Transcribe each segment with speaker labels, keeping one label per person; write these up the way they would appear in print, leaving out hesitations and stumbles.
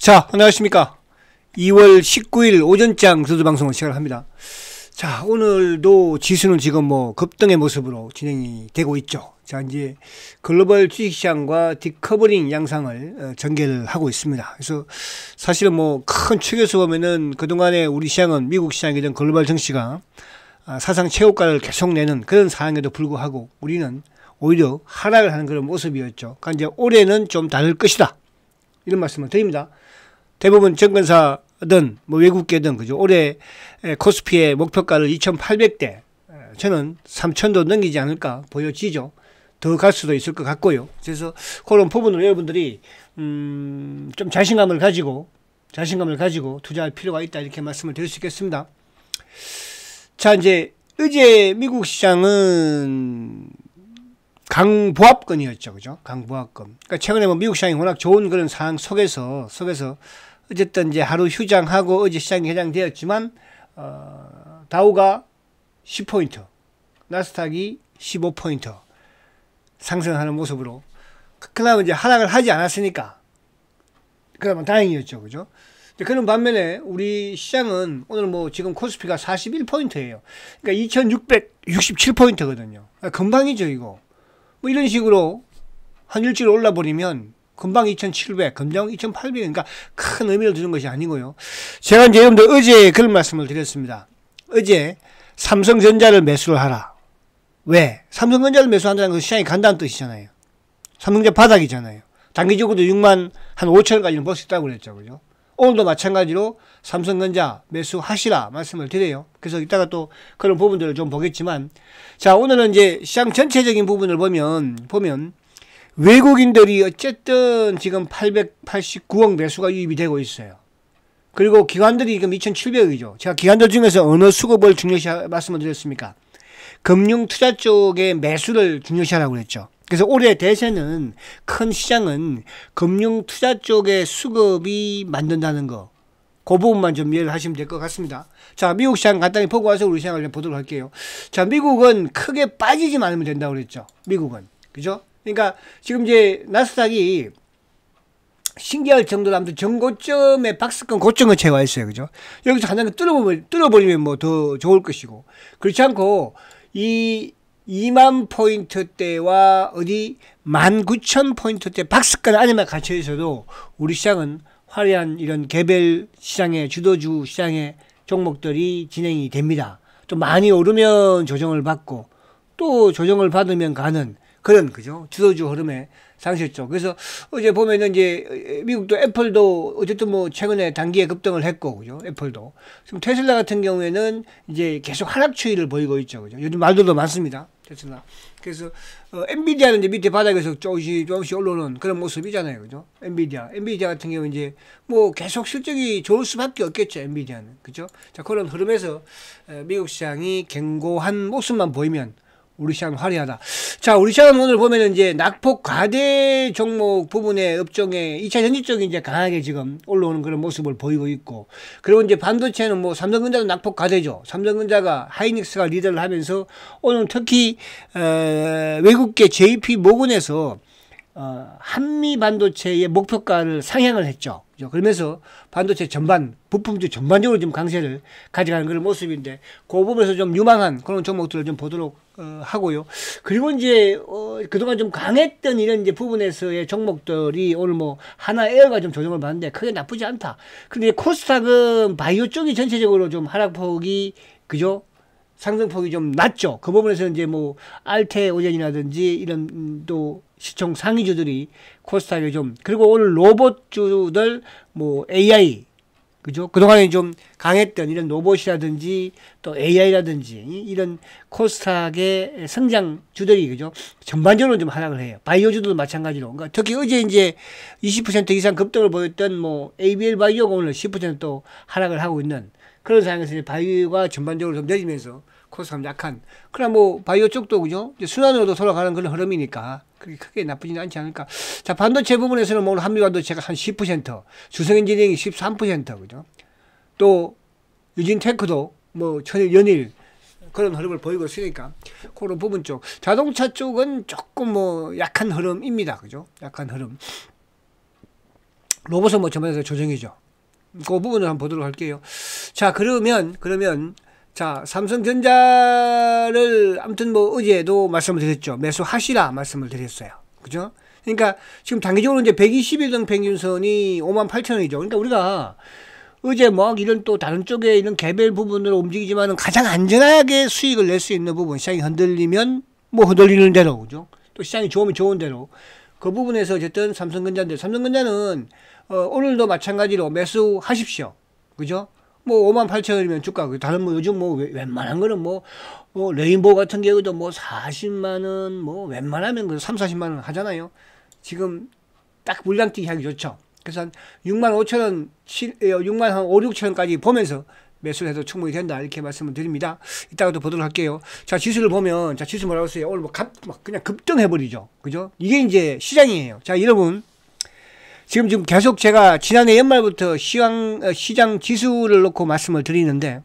Speaker 1: 자, 안녕하십니까. 2월 19일 오전장 주도방송을 시작을 합니다. 자, 오늘도 지수는 지금 뭐 급등의 모습으로 진행이 되고 있죠. 자, 이제 글로벌 주식시장과 디커버링 양상을 전개를 하고 있습니다. 그래서 사실은 뭐 큰 축에서 보면은 그동안에 우리 시장은 미국 시장이든 글로벌 증시가 사상 최고가를 계속 내는 그런 상황에도 불구하고 우리는 오히려 하락을 하는 그런 모습이었죠. 그러니까 이제 올해는 좀 다를 것이다, 이런 말씀을 드립니다. 대부분 증권사든 뭐 외국계든 그죠, 올해 코스피의 목표가를 2,800대, 저는 3,000도 넘기지 않을까 보여지죠. 더 갈 수도 있을 것 같고요. 그래서 그런 부분을 여러분들이 좀 자신감을 가지고 투자할 필요가 있다, 이렇게 말씀을 드릴 수 있겠습니다. 자, 이제 어제 미국 시장은 강보합권이었죠. 그죠? 강보합권. 그러니까 최근에 뭐 미국 시장이 워낙 좋은 그런 상황 속에서 어쨌든 이제 하루 휴장하고 어제 시장이 해장되었지만, 다우가 10포인트, 나스닥이 15포인트 상승하는 모습으로, 그나마 이제 하락을 하지 않았으니까 그나마 다행이었죠. 그죠? 그런 반면에 우리 시장은 오늘 뭐 지금 코스피가 41포인트예요. 그러니까 2667포인트거든요. 금방이죠, 이거. 뭐 이런 식으로 한 일주일 올라버리면 금방 2700, 금방 2800, 그러니까 큰 의미를 두는 것이 아니고요. 제가 이제 여러분들 어제 그런 말씀을 드렸습니다. 어제 삼성전자를 매수를 하라. 왜? 삼성전자를 매수한다는 것은 시장이 간다는 뜻이잖아요. 삼성전자 바닥이잖아요. 단기적으로도 6만 한 5천원까지는 볼 수 있다고 그랬죠. 그죠? 오늘도 마찬가지로 삼성전자 매수하시라 말씀을 드려요. 그래서 이따가 또 그런 부분들을 좀 보겠지만, 자, 오늘은 이제 시장 전체적인 부분을 보면 외국인들이 어쨌든 지금 889억 매수가 유입이 되고 있어요. 그리고 기관들이 지금 2,700억이죠. 제가 기관들 중에서 어느 수급을 중요시 말씀을 드렸습니까? 금융 투자 쪽의 매수를 중요시하라고 그랬죠. 그래서 올해 대세는, 큰 시장은 금융 투자 쪽의 수급이 만든다는 거, 그 부분만 좀 이해를 하시면 될 것 같습니다. 자, 미국 시장 간단히 보고 와서 우리 시장을 좀 보도록 할게요. 자, 미국은 크게 빠지지 않으면 된다고 그랬죠. 미국은. 그죠? 그러니까 지금 이제 나스닥이 신기할 정도로 아무튼 전고점에 박스권 고점을 채워 있어요. 그죠? 여기서 하나 뚫어버리면 뭐 더 좋을 것이고, 그렇지 않고 이 2만 포인트대와 어디 19,000포인트대 박스권 안에만 갇혀 있어도 우리 시장은 화려한 이런 개별 시장의 주도주 시장의 종목들이 진행이 됩니다. 또 많이 오르면 조정을 받고 또 조정을 받으면 가는 그런, 그죠, 주도주 흐름의 상승했죠. 그래서 어제 보면은 이제 미국도 애플도 어쨌든 뭐 최근에 단기에 급등을 했고, 그죠, 애플도. 지금 테슬라 같은 경우에는 이제 계속 하락 추이를 보이고 있죠. 그죠. 요즘 말들도 많습니다, 테슬라. 그래서 엔비디아는 이제 밑에 바닥에서 조금씩 올라오는 그런 모습이잖아요. 그죠? 엔비디아 같은 경우는 이제 뭐 계속 실적이 좋을 수밖에 없겠죠, 엔비디아는. 그죠? 자, 그런 흐름에서 미국 시장이 견고한 모습만 보이면 우리 시장은 화려하다. 자, 우리 시장은 오늘 보면은 이제 낙폭 과대 종목 부분의 업종에 2차 전지 쪽이 이제 강하게 지금 올라오는 그런 모습을 보이고 있고, 그리고 이제 반도체는 뭐 삼성전자도 낙폭 과대죠. 삼성전자가 하이닉스가 리더를 하면서 오늘 특히 외국계 JP 모건에서 한미 반도체의 목표가를 상향을 했죠. 그러면서 반도체 전반, 부품주 전반적으로 좀 강세를 가져가는 그런 모습인데, 그 부분에서 좀 유망한 그런 종목들을 좀 보도록 하고요. 그리고 이제 그동안 좀 강했던 이런 이제 부분에서의 종목들이 오늘 뭐 하나에어가 좀 조정을 받는데 크게 나쁘지 않다. 근데 코스닥은 바이오 쪽이 전체적으로 좀 하락폭이, 그죠, 상승폭이 좀 낮죠. 그 부분에서 이제 뭐 알테오젠이라든지 이런 또 시총 상위주들이 코스닥에 좀, 그리고 오늘 로봇주들 뭐 AI, 그죠, 그동안에 좀 강했던 이런 로봇이라든지 또 AI라든지 이런 코스닥의 성장주들이, 그죠, 전반적으로 좀 하락을 해요. 바이오주도 마찬가지로. 그러니까 특히 어제 이제 20% 이상 급등을 보였던 뭐 ABL 바이오가 오늘 10% 또 하락을 하고 있는 그런 상황에서 바이오가 전반적으로 좀 내리면서 코스닥은 약한. 그러나 뭐 바이오 쪽도, 그죠, 순환으로도 돌아가는 그런 흐름이니까 그게 크게 나쁘지는 않지 않을까. 자, 반도체 부분에서는 뭐 오늘 한미반도체가 한 10%, 주성엔지니어링이 13%, 그죠. 또 유진테크도 뭐 연일 그런 흐름을 보이고 있으니까 그런 부분 쪽. 자동차 쪽은 조금 뭐 약한 흐름입니다, 그죠. 약한 흐름. 로봇은 뭐 전반적으로 조정이죠. 그 부분을 한번 보도록 할게요. 자, 그러면 자, 삼성전자를 아무튼 뭐 어제도 말씀을 드렸죠. 매수하시라 말씀을 드렸어요. 그죠? 그러니까 지금 단기적으로 이제 120일 등 평균선이 58,000원이죠. 그러니까 우리가 어제 뭐 이런 또 다른 쪽에 이런 개별 부분으로 움직이지만은 가장 안전하게 수익을 낼 수 있는 부분, 시장이 흔들리면 뭐 흔들리는 대로, 그죠? 또 시장이 좋으면 좋은 대로 그 부분에서 어쨌든 삼성전자인데, 삼성전자는 오늘도 마찬가지로 매수하십시오. 그죠? 뭐 58,000원이면 주가, 다른 뭐 요즘 뭐 웬만한 거는 뭐 레인보우 같은 경우도 뭐 40만원, 뭐 웬만하면 그 3, 40만원 하잖아요. 지금 딱 물량 뛰기 하기 좋죠. 그래서 한 65,000원, 6만 한 5, 6천원까지 보면서 매수를 해도 충분히 된다. 이렇게 말씀을 드립니다. 이따가도 보도록 할게요. 자, 지수를 보면, 자, 지수 뭐라고 했어요? 오늘 뭐 그냥 급등해버리죠. 그죠? 이게 이제 시장이에요. 자, 여러분. 지금 계속 제가 지난해 연말부터 시장 지수를 놓고 말씀을 드리는데,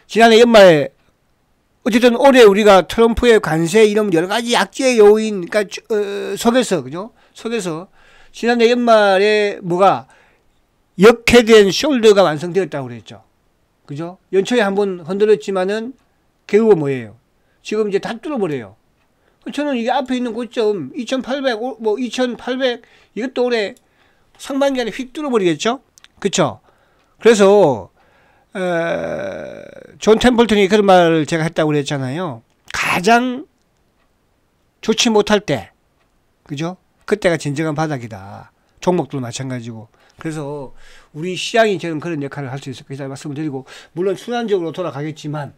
Speaker 1: 지난해 연말에 어쨌든 올해 우리가 트럼프의 관세 이런 여러 가지 악재의 요인, 그러니까 속에서, 그죠? 속에서 지난해 연말에 뭐가 역회된 숄더가 완성되었다고 그랬죠. 그죠? 연초에 한번 흔들었지만은 결국은 뭐예요? 지금 이제 다 뚫어버려요. 저는 이게 앞에 있는 고점 2,800, 뭐 2,800 이것도 올해 상반기 안에 휙 뚫어버리겠죠? 그쵸? 그래서 존 템플턴이 그런 말을 제가 했다고 그랬잖아요. 가장 좋지 못할 때, 그죠? 그때가 진정한 바닥이다. 종목도 마찬가지고. 그래서 우리 시장이 저는 그런 역할을 할 수 있을 것이다 말씀을 드리고, 물론 순환적으로 돌아가겠지만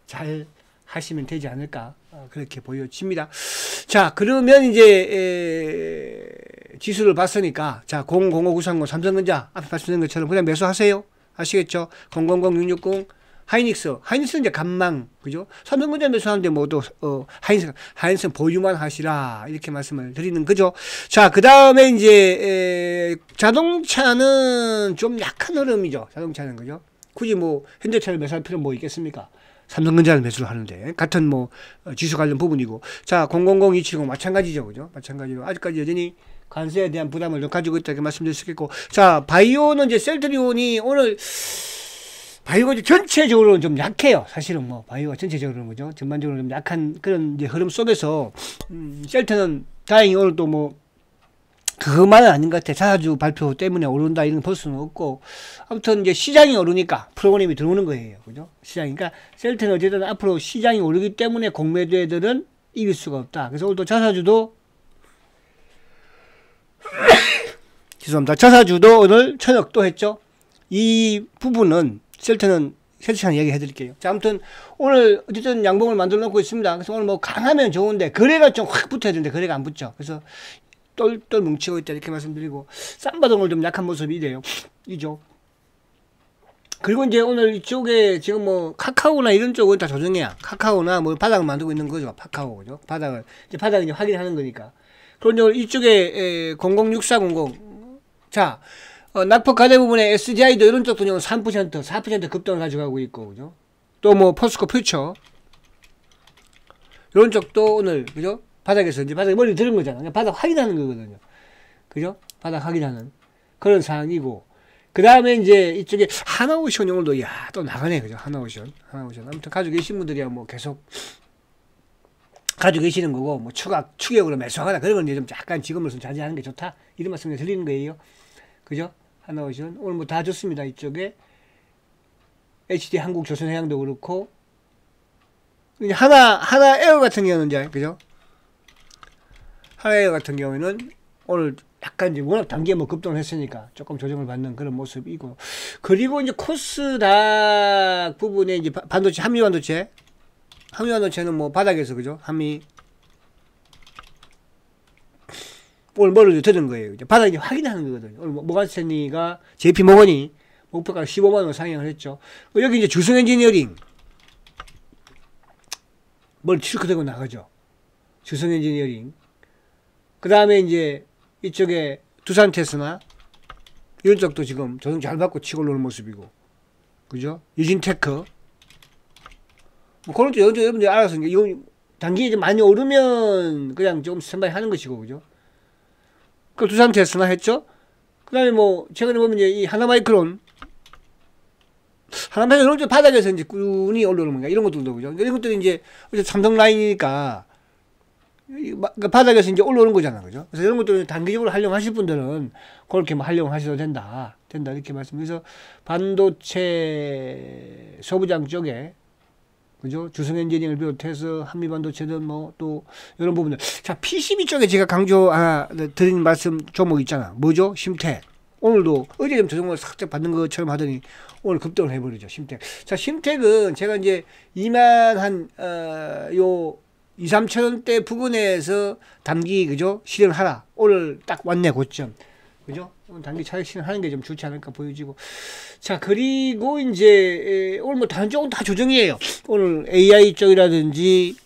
Speaker 1: 잘 하시면 되지 않을까, 그렇게 보여집니다. 자, 그러면 이제 지수를 봤으니까, 자, 005930 삼성전자 앞에 말씀드린 것처럼 그냥 매수하세요. 아시겠죠? 000660 하이닉스는 이제 간망, 그죠? 삼성전자 매수하는데 뭐도 하이닉스 보유만 하시라, 이렇게 말씀을 드리는 거죠. 자, 그 다음에 이제 자동차는 좀 약한 흐름이죠. 자동차는, 그죠? 굳이 뭐 현대차를 매수할 필요는 뭐 있겠습니까? 삼성전자를 매수를 하는데 같은 뭐 지수 관련 부분이고. 자, 000270 마찬가지죠, 그죠? 마찬가지로 아직까지 여전히 관세에 대한 부담을 가지고 있다, 이렇게 말씀드릴 수 있겠고. 자, 바이오는 이제 셀트리온이 오늘 바이오가 이제 전체적으로는 좀 약해요. 사실은 뭐 바이오가 전체적으로는, 그죠? 전반적으로 좀 약한 그런 이제 흐름 속에서 셀트는 다행히 오늘 또 뭐 그것만은 아닌 것 같아. 자사주 발표 때문에 오른다 이런 볼 수는 없고, 아무튼 이제 시장이 오르니까 프로그램이 들어오는 거예요, 그죠? 시장이. 그러니까 셀트는 어쨌든 앞으로 시장이 오르기 때문에 공매도애들은 이길 수가 없다. 그래서 오늘도 자사주도 죄송합니다. 자사주도 오늘 천억 또 했죠. 이 부분은 셀트는 얘기 해드릴게요. 자, 아무튼 오늘 어쨌든 양봉을 만들어 놓고 있습니다. 그래서 오늘 뭐 강하면 좋은데 거래가 좀 확 붙어야 되는데 거래가 안 붙죠. 그래서 똘똘 뭉치고 있다, 이렇게 말씀드리고, 쌈바도 오늘 좀 약한 모습이래요. 이죠. 그리고 이제 오늘 이쪽에 지금 뭐 카카오나 이런 쪽은 다 조정해야, 카카오나 뭐 바닥을 만들고 있는 거죠. 카카오, 그죠? 바닥을 이제 확인하는 거니까. 그리고 이제 이쪽에 006400 자, 낙폭 가대 부분에 SDI도 이런 쪽도 3%, 4% 급등을 가져가고 있고, 그죠? 또 뭐 포스코 퓨처 이런 쪽도 오늘, 그죠? 바닥에서 이제 바닥에 머리 들은 거잖아. 바닥 확인하는 거거든요. 그죠? 바닥 확인하는 그런 상황이고, 그 다음에 이제 이쪽에 하나오션 오늘도 또 나가네, 그죠? 하나오션. 아무튼 가지고 계신 분들이야 뭐 계속 가지고 계시는 거고, 뭐 추격으로 매수하거나 그런 건 이제 좀 약간 지금으로서 자제하는 게 좋다, 이런 말씀을 드리는 거예요. 그죠? 하나오션 오늘 뭐 다 좋습니다. 이쪽에 HD 한국 조선해양도 그렇고, 이제 하나 에어 같은 경우는 이제, 그죠? 하나 에어 같은 경우에는 오늘 약간 이제 워낙 단기에 뭐 급등을 했으니까 조금 조정을 받는 그런 모습이고, 그리고 이제 코스닥 부분에 이제 반도체, 한미 반도체는 뭐 바닥에서, 그죠? 한미 오늘 뭐를 들은 거예요. 이제 바닥 이제 확인하는 거거든요. 오늘 모간스탠리가 JP 모건이 목표가 15만원 상향을 했죠. 여기 이제 주성 엔지니어링 뭘 치르크 들고 나가죠. 주성 엔지니어링. 그 다음에 이제 이쪽에 두산테스나 이런 쪽도 지금 조정 잘 받고 치고 올라오는 모습이고, 그죠? 유진테크 뭐 그런 쪽 여러분들이 알아서 이거 단기에 이제 많이 오르면 그냥 좀 스탠바이 하는 것이고, 그죠? 그 두산테스나 했죠? 그다음에 뭐 최근에 보면 이제 이 하나마이크론 어느 정도 바닥에서 이제 꾸준히 올라오는 건가 이런 것들도 그죠. 이런 것들이 이제 삼성 라인이니까 바닥에서 이제 올라오는 거잖아, 그죠? 그래서 이런 것들을 단기적으로 활용하실 분들은 그렇게 뭐 활용하셔도 된다 이렇게 말씀드려서 반도체 소부장 쪽에 그죠? 주성 엔지니어를 비롯해서 한미 반도체든 뭐 또 이런 부분들. 자, PCB 쪽에 제가 강조 하나 드린 말씀 종목 있잖아. 뭐죠? 심택. 오늘도 어제 좀 조정을 살짝 받는 것처럼 하더니 오늘 급등을 해버리죠. 심택. 자, 심택은 제가 이제 2만 요 2, 3천 원대 부근에서 단기 그죠? 실현하라. 오늘 딱 왔네 고점. 그죠? 단기 차익 실현하는 게 좀 좋지 않을까 보여지고. 자, 그리고 이제 오늘 뭐 다른 쪽은 다 조정이에요. 오늘 AI 쪽이라든지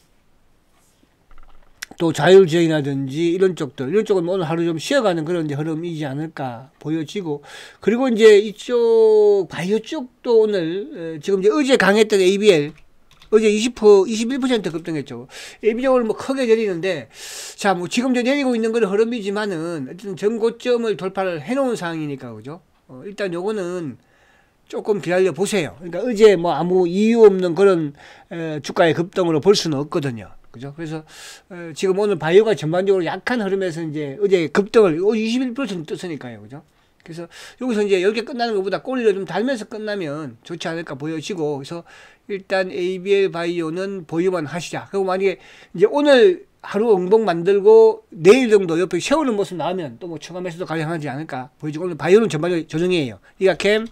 Speaker 1: 또 자율주행이라든지 이런 쪽은 오늘 하루 좀 쉬어가는 그런 이제 흐름이지 않을까 보여지고. 그리고 이제 이쪽 바이오 쪽도 오늘 지금 이제 어제 강했던 ABL 어제 21% 급등했죠. ABL을 뭐 크게 내리는데, 자, 뭐 지금 내리고 있는 건 흐름이지만은 어쨌든 전고점을 돌파를 해놓은 상황이니까, 그죠? 일단 요거는 조금 기다려 보세요. 그러니까 어제 뭐 아무 이유 없는 그런 주가의 급등으로 볼 수는 없거든요. 그죠? 그래서 지금 오늘 바이오가 전반적으로 약한 흐름에서 이제 어제 급등을 21% 떴으니까요. 그죠? 그래서 여기서 이제 10개 끝나는 것보다 꼬리를 좀 달면서 끝나면 좋지 않을까 보여지고, 그래서 일단 ABL 바이오는 보유만 하시자. 그리고 만약에 이제 오늘 하루 응봉 만들고 내일 정도 옆에 세우는 모습 나오면 또 뭐 추가매수도 가능하지 않을까 보여지고, 오늘 바이오는 전반적으로 조정이에요. 이가캠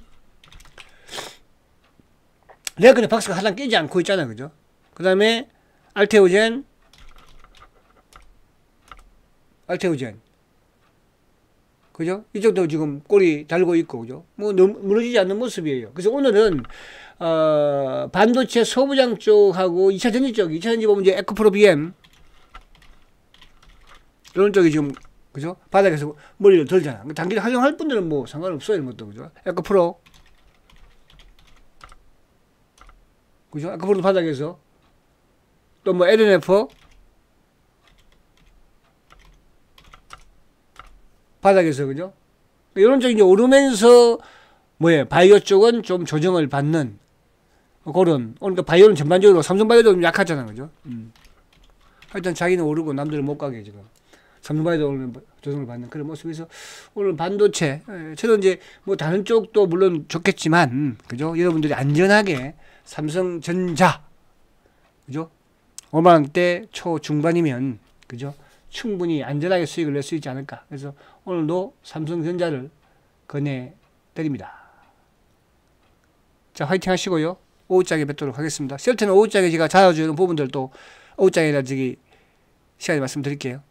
Speaker 1: 내가 근데 박스가 하나 깨지 않고 있잖아. 그죠? 그 다음에 알테오젠 그죠? 이쪽도 지금 꼬리 달고 있고, 그죠? 뭐 무너지지 않는 모습이에요. 그래서 오늘은 반도체 소부장 쪽하고 2차 전지 쪽, 2차 전지 보면 이제 에코프로 BM 이런 쪽이 지금 그죠? 바닥에서 머리를 들잖아. 단기를 활용할 분들은 뭐 상관없어요, 이런 것도. 그죠? 에코프로 그죠? 에코프로 바닥에서 또 뭐 LNF 바닥에서 그죠? 이런 쪽이 이제 오르면서 바이오 쪽은 좀 조정을 받는 그런. 그러니까 바이오는 전반적으로 삼성바이오도 좀 약하잖아, 그죠? 하여튼 자기는 오르고 남들은 못 가게 지금 삼성바이오도 오늘 조정을 받는 그런 모습에서 오늘 반도체 저는 이제 뭐 다른 쪽도 물론 좋겠지만 그죠? 여러분들이 안전하게 삼성전자 그죠? 5만원대 초중반이면 그죠? 충분히 안전하게 수익을 낼 수 있지 않을까. 그래서 오늘도 삼성전자를 권해드립니다. 자, 화이팅 하시고요. 오후장에 뵙도록 하겠습니다. 셀트는 오후장에 제가 찾아주는 부분들도 오후장에다 시간에 말씀드릴게요.